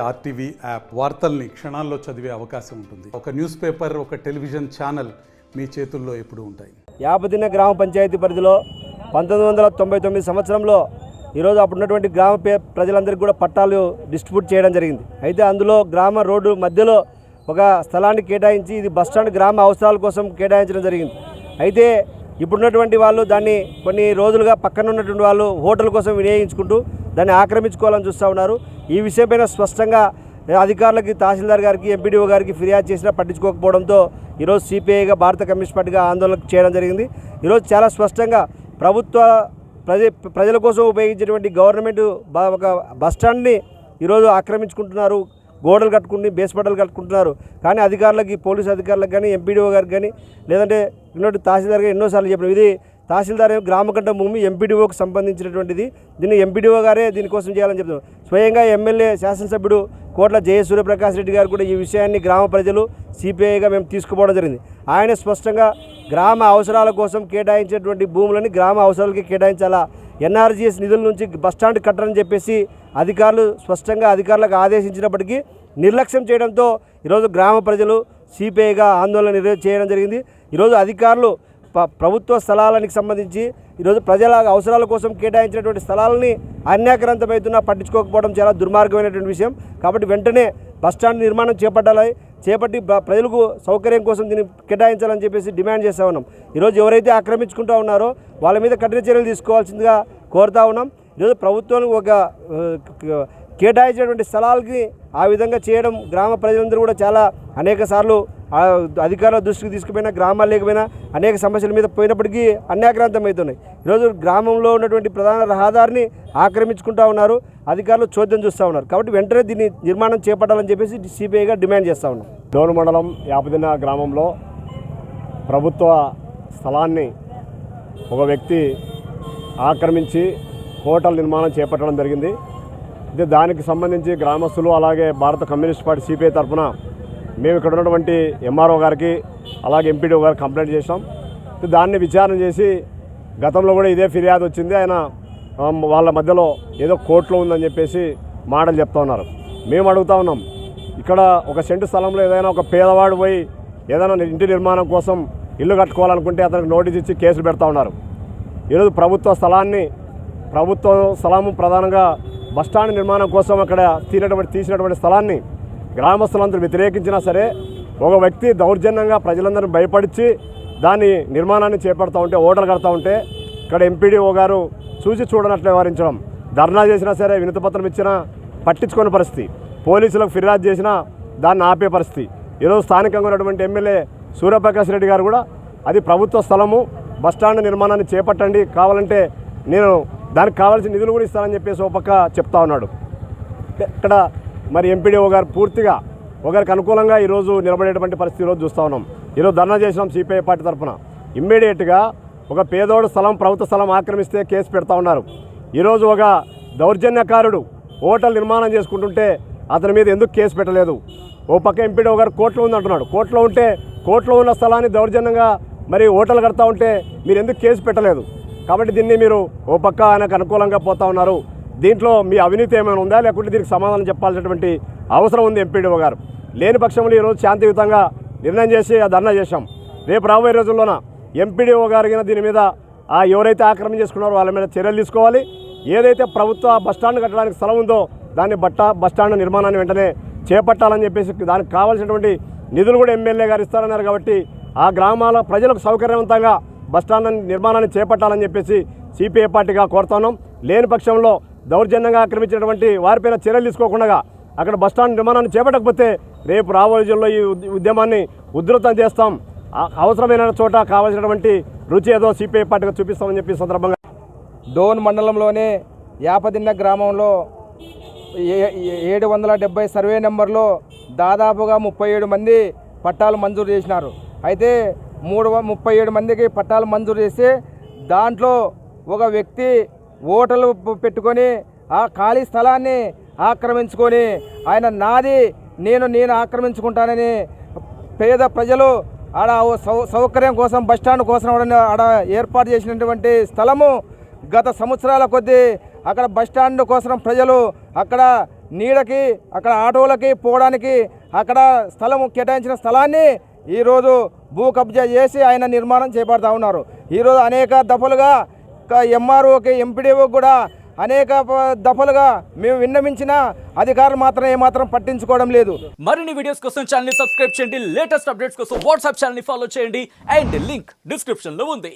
RTV app వార్తల్ని క్షణాల్లో చదివే అవకాశం ఉంటుంది. ఒక న్యూస్ పేపర్, ఒక టెలివిజన్ ఛానల్ మీ చేతుల్లో ఎప్పుడూ ఉంటాయి. యాపదిన్న గ్రామ పంచాయతీ పరిధిలో 1999 సంవత్సరంలో ఈరోజు అప్పుడున్నటువంటి గ్రామ ప్రజలందరికీ కూడా పట్టాలు డిస్ట్రిబ్యూట్ చేయడం జరిగింది. అయితే అందులో గ్రామ రోడ్డు మధ్యలో ఒక స్థలాన్ని కేటాయించి ఇది బస్టాండ్ గ్రామ అవసరాల కోసం కేటాయించడం జరిగింది. అయితే ఇప్పుడున్నటువంటి వాళ్ళు దాన్ని కొన్ని రోజులుగా పక్కన ఉన్నటువంటి వాళ్ళు హోటల్ కోసం వినియోగించుకుంటూ దాన్ని ఆక్రమించుకోవాలని చూస్తూ ఉన్నారు. ఈ విషయమైన స్పష్టంగా అధికారులకి, తహసీల్దార్ గారికి, ఎంపీడీఓ గారికి ఫిర్యాదు చేసినా పట్టించుకోకపోవడంతో ఈరోజు సిపిఐగా, భారత కమ్యూనిస్ట్ పార్టీగా ఆందోళన చేయడం జరిగింది. ఈరోజు చాలా స్పష్టంగా ప్రజల కోసం ఉపయోగించేటువంటి గవర్నమెంట్ ఒక బస్టాండ్ని ఈరోజు ఆక్రమించుకుంటున్నారు. గోడలు కట్టుకుని బేస్మెంట్లు కట్టుకుంటున్నారు. కానీ అధికారులకి, పోలీసు అధికారులకు కానీ, ఎంపీడీఓ గారికి కానీ, లేదంటే ఇన్నోటి తహసీల్దార్ గారు ఎన్నోసార్లు చెప్పినాం. ఇది తహసీల్దార్ గ్రామకంఠ భూమి ఎంపీడీఓకి సంబంధించినటువంటిది. దీన్ని ఎంపీడీఓ గారే దీనికోసం చేయాలని చెప్తున్నారు. స్వయంగా ఎమ్మెల్యే, శాసనసభ్యుడు కోట్ల జయ సూర్యప్రకాష్ రెడ్డి గారు కూడా ఈ విషయాన్ని గ్రామ ప్రజలు సిపిఐగా మేము తీసుకుపోవడం జరిగింది. ఆయన స్పష్టంగా గ్రామ అవసరాల కోసం కేటాయించేటువంటి భూములని గ్రామ అవసరాలకి కేటాయించాలా, ఎన్ఆర్జీఎస్ నిధుల నుంచి బస్టాండ్ కట్టరని చెప్పేసి అధికారులు స్పష్టంగా అధికారులకు ఆదేశించినప్పటికీ నిర్లక్ష్యం చేయడంతో ఈరోజు గ్రామ ప్రజలు సిపిఐగా ఆందోళన చేయడం జరిగింది. ఈరోజు అధికారులు ప్రభుత్వ స్థలాలకు సంబంధించి ఈరోజు ప్రజల అవసరాల కోసం కేటాయించినటువంటి స్థలాలని అన్యాక్రాంతమవుతున్నా పట్టించుకోకపోవడం చాలా దుర్మార్గమైనటువంటి విషయం. కాబట్టి వెంటనే బస్టాండ్ నిర్మాణం చేపట్టి ప్రజలకు సౌకర్యం కోసం దీన్ని కేటాయించాలని చెప్పేసి డిమాండ్ చేస్తూ ఉన్నాం. ఈరోజు ఎవరైతే ఆక్రమించుకుంటూ ఉన్నారో వాళ్ళ మీద కఠిన చర్యలు తీసుకోవాల్సిందిగా కోరుతా ఉన్నాం. ఈరోజు ప్రభుత్వం ఒక కేటాయించినటువంటి స్థలాలకి ఆ విధంగా చేయడం గ్రామ ప్రజలందరూ కూడా చాలా అనేక సార్లు అధికారుల దృష్టికి తీసుకుపోయినా, గ్రామాలు లేకపోయినా అనేక సమస్యల మీద పోయినప్పటికీ అన్యాక్రాంతం అవుతున్నాయి. ఈరోజు గ్రామంలో ఉన్నటువంటి ప్రధాన రహదారిని ఆక్రమించుకుంటూ ఉన్నారు. అధికారులు చోద్యం చూస్తూ ఉన్నారు. కాబట్టి వెంటనే దీన్ని నిర్మాణం చేపట్టాలని చెప్పేసి సిపిఐగా డిమాండ్ చేస్తూ ఉన్నాం. డోన్ మండలం యాపదిన్న గ్రామంలో ప్రభుత్వ స్థలాన్ని ఒక వ్యక్తి ఆక్రమించి హోటల్ నిర్మాణం చేపట్టడం జరిగింది. అయితే దానికి సంబంధించి గ్రామస్తులు, అలాగే భారత కమ్యూనిస్ట్ పార్టీ సిపిఐ తరఫున మేము ఇక్కడ ఉన్నటువంటి ఎంఆర్ఓ గారికి, అలాగే ఎంపీడీఓ గారికి కంప్లైంట్ చేసాం. దాన్ని విచారణ చేసి గతంలో కూడా ఇదే ఫిర్యాదు వచ్చింది. ఆయన వాళ్ళ మధ్యలో ఏదో కోర్టులో ఉందని చెప్పేసి మాటలు చెప్తా ఉన్నారు. మేము అడుగుతా ఉన్నాం, ఇక్కడ ఒక సెంటు స్థలంలో ఏదైనా ఒక పేదవాడు పోయి ఏదైనా ఇంటి నిర్మాణం కోసం ఇల్లు కట్టుకోవాలనుకుంటే అతనికి నోటీస్ ఇచ్చి కేసులు పెడతా ఉన్నారు. ఈరోజు ప్రభుత్వ స్థలము ప్రధానంగా బస్టాండ్ నిర్మాణం కోసం అక్కడ తీసినటువంటి స్థలాన్ని గ్రామస్తులందరూ వ్యతిరేకించినా సరే ఒక వ్యక్తి దౌర్జన్యంగా ప్రజలందరూ భయపడిచి దాని నిర్మాణాన్ని చేపడతా ఉంటే, హోటల్ కడతా ఉంటే ఇక్కడ ఎంపీడీఓ గారు చూడనట్లు వ్యవహరించడం, ధర్నా చేసినా సరే, వినతిపత్రం ఇచ్చినా పట్టించుకునే పరిస్థితి, పోలీసులకు ఫిర్యాదు చేసినా దాన్ని ఆపే పరిస్థితి. ఈరోజు స్థానికంగా ఉన్నటువంటి ఎమ్మెల్యే సూర్యప్రకాష్ రెడ్డి గారు కూడా అది ప్రభుత్వ స్థలము, బస్టాండ్ నిర్మాణాన్ని చేపట్టండి, కావాలంటే నేను దానికి కావాల్సిన నిధులు కూడా ఇస్తానని చెప్పేసి ఒక పక్క చెప్తా ఉన్నాడు. ఇక్కడ మరి ఎంపీడీఓ గారు పూర్తిగా ఒకరికి అనుకూలంగా ఈరోజు నిలబడేటువంటి పరిస్థితి ఈరోజు చూస్తూ ఉన్నాం. ఈరోజు ధర్నా చేసినాం సిపిఐ పార్టీ తరఫున. ఇమ్మీడియట్గా ఒక పేదోడు ప్రభుత్వ స్థలం ఆక్రమిస్తే కేసు పెడతా ఉన్నారు. ఈరోజు ఒక దౌర్జన్యకారుడు హోటల్ నిర్మాణం చేసుకుంటుంటే అతని మీద ఎందుకు కేసు పెట్టలేదు? ఓ పక్క ఎంపీడీఓ గారు కోర్టులో ఉందంటున్నాడు. కోర్టులో ఉంటే కోర్టులో ఉన్న స్థలాన్ని దౌర్జన్యంగా మరి హోటల్ కడతా ఉంటే మీరు ఎందుకు కేసు పెట్టలేదు? కాబట్టి దీన్ని మీరు ఓ పక్క ఆయనకు అనుకూలంగా పోతా ఉన్నారు. దీంట్లో మీ అవినీతి ఏమైనా ఉందా, లేకుంటే దీనికి సమాధానం చెప్పాల్సినటువంటి అవసరం ఉంది ఎంపీడీఓ గారు. లేని పక్షంలో ఈరోజు శాంతియుతంగా నిర్ణయం చేసి ధర్నా చేశాం. రేపు రాబోయే రోజుల్లోన ఎంపీడీఓ గారు దీని మీద ఎవరైతే ఆక్రమణ చేసుకున్నారో వాళ్ళ మీద చర్యలు తీసుకోవాలి. ఏదైతే ప్రభుత్వ బస్టాండ్ కట్టడానికి స్థలం ఉందో దాన్ని బస్టాండ్ నిర్మాణాన్ని వెంటనే చేపట్టాలని చెప్పేసి దానికి కావాల్సినటువంటి నిధులు కూడా ఎమ్మెల్యే గారు ఇస్తారన్నారు. కాబట్టి ఆ గ్రామాల ప్రజలకు సౌకర్యవంతంగా బస్టాండ్ నిర్మాణాన్ని చేపట్టాలని చెప్పేసి సిపిఐ పార్టీగా కోరుతున్నాం. లేని పక్షంలో దౌర్జన్యంగా ఆక్రమించినటువంటి వారిపైన చర్యలు తీసుకోకుండా అక్కడ బస్టాండ్ నిర్మాణాన్ని చేపట్టకపోతే రేపు రాబోయే రోజుల్లో ఈ ఉద్యమాన్ని ఉధృతం చేస్తాం. అవసరమైన చోట కావాల్సినటువంటి రుచి ఏదో సిపిఐ పార్టీగా చూపిస్తామని చెప్పి సందర్భంగా డోన్ మండలంలోనే యాపదిన్న గ్రామంలో 770 సర్వే నెంబర్లో దాదాపుగా 37 మంది పట్టాలు మంజూరు చేసినారు. అయితే 37 మందికి పట్టాలు మంజూరు చేస్తే దాంట్లో ఒక వ్యక్తి హోటల్ పెట్టుకొని ఆ ఖాళీ స్థలాన్ని ఆక్రమించుకొని ఆయన నాది నేను ఆక్రమించుకుంటానని పేద ప్రజలు ఆడ సౌకర్యం కోసం బస్టాండ్ కోసం ఆడ ఏర్పాటు చేసినటువంటి స్థలము గత సంవత్సరాల కొద్దీ అక్కడ బస్టాండ్ కోసం ప్రజలు అక్కడ నీడకి అక్కడ ఆటోలకి పోవడానికి అక్కడ స్థలం కేటాయించిన స్థలాన్ని ఈరోజు భూ కబ్జా చేసి ఆయన నిర్మాణం చేపడతా ఉన్నారు. ఈరోజు అనేక దఫలుగా ఎంఆర్ఓకి ఎంపీడీఓ కూడా అనేక దఫలుగా మేము విన్నవించిన అధికారులు మాత్రం ఏమాత్రం పట్టించుకోవడం లేదు. మరిన్ని వీడియోస్ కోసం ఛానల్ ని సబ్స్క్రైబ్ చేయండి. లేటెస్ట్ అప్డేట్స్ కోసం వాట్సాప్ ఛానల్ ని ఫాలో చేయండి. అండ్ లింక్ డిస్క్రిప్షన్ లో ఉంది.